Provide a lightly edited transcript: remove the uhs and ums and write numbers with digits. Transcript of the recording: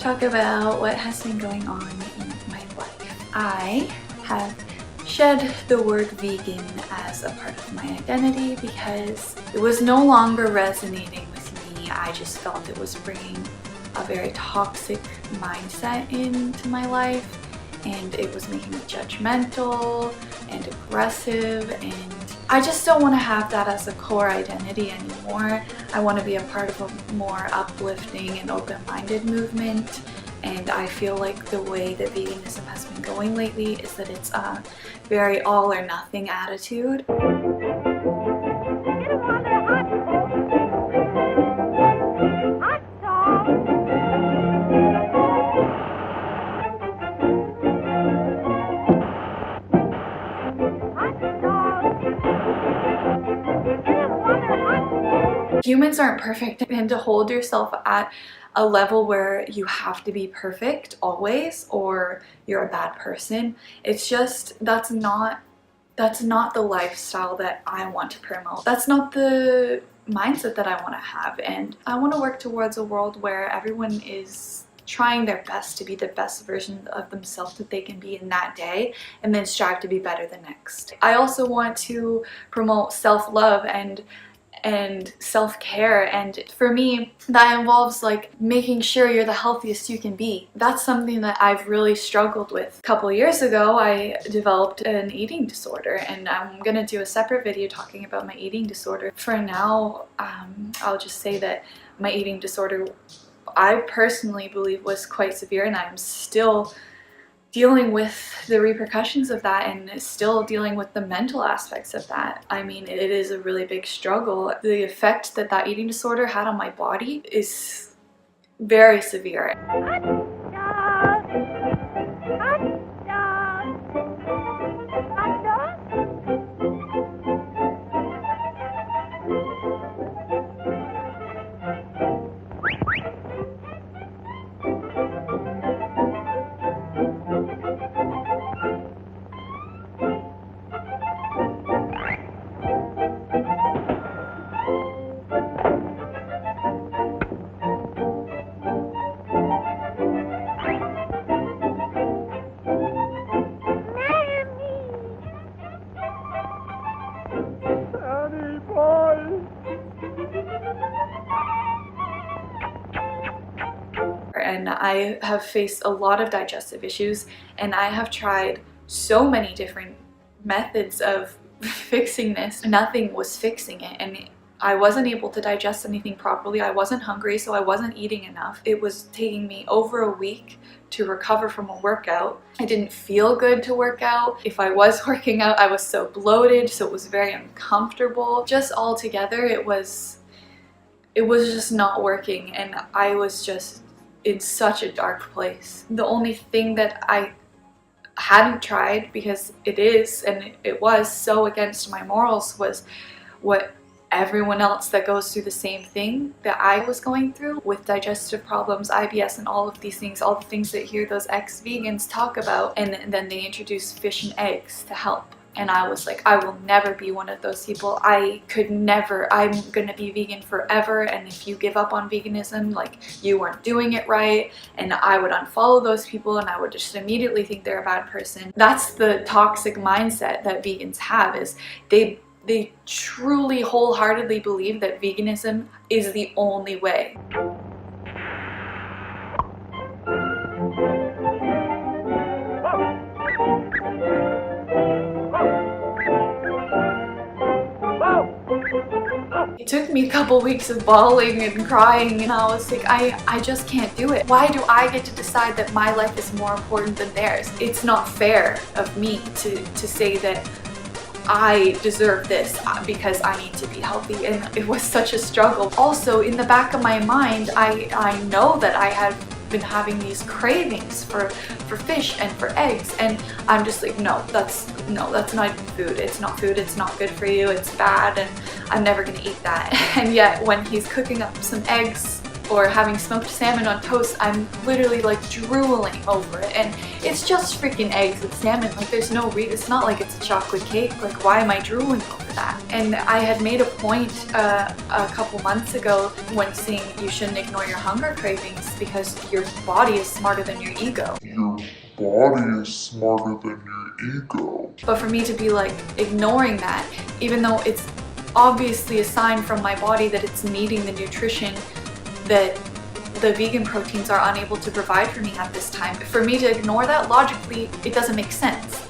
talk about what has been going on in my life. I have shed the word vegan as a part of my identity because it was no longer resonating with me. I just felt it was bringing a very toxic mindset into my life, and it was making me judgmental and aggressive, and I just don't want to have that as a core identity anymore. I want to be a part of a more uplifting and open-minded movement, and I feel like the way that veganism has been going lately is that it's a very all or nothing attitude. Humans aren't perfect, and to hold yourself at a level where you have to be perfect always or you're a bad person, it's just, that's not the lifestyle that I want to promote. That's not the mindset that I want to have, and I want to work towards a world where everyone is trying their best to be the best version of themselves that they can be in that day, and then strive to be better the next. I also want to promote self-love and self-care, and for me that involves like making sure you're the healthiest you can be. That's something that I've really struggled with. A couple years ago I developed an eating disorder, and I'm gonna do a separate video talking about my eating disorder. For now, I'll just say that my eating disorder, I personally believe, was quite severe, and I'm still dealing with the repercussions of that and still dealing with the mental aspects of that. I mean, it is a really big struggle. The effect that that eating disorder had on my body is very severe. And I have faced a lot of digestive issues, and I have tried so many different methods of fixing this. Nothing was fixing it, and I wasn't able to digest anything properly. I wasn't hungry, so I wasn't eating enough. It was taking me over a week to recover from a workout. I didn't feel good to work out. If I was working out, I was so bloated, so it was very uncomfortable. Just all together, it was just not working, and I was just in such a dark place. The only thing that I hadn't tried, because it was so against my morals, was what everyone else that goes through the same thing that I was going through with digestive problems, IBS, and all of these things, all the things that those ex-vegans talk about, and then they introduce fish and eggs to help. And I was like, I will never be one of those people. I could never. I'm gonna be vegan forever, and if you give up on veganism, like, you weren't doing it right. And I would unfollow those people, and I would just immediately think they're a bad person. That's the toxic mindset that vegans have, is they truly wholeheartedly believe that veganism is the only way. It took me a couple weeks of bawling and crying, and I was like, I just can't do it. Why do I get to decide that my life is more important than theirs? It's not fair of me to say that I deserve this because I need to be healthy, and it was such a struggle. Also, in the back of my mind, I know that I had been having these cravings for fish and for eggs, and I'm just like, no, that's not even food. It's not food. It's not good for you. It's bad, and I'm never gonna eat that. And yet when he's cooking up some eggs or having smoked salmon on toast, I'm literally like drooling over it. And it's just freaking eggs and salmon. Like there's no it's not like it's a chocolate cake. Like why am I drooling over that? And I had made a point a couple months ago when saying you shouldn't ignore your hunger cravings because your body is smarter than your ego. Your body is smarter than your ego. But for me to be like ignoring that, even though it's obviously a sign from my body that it's needing the nutrition that the vegan proteins are unable to provide for me at this time. For me to ignore that, logically, it doesn't make sense.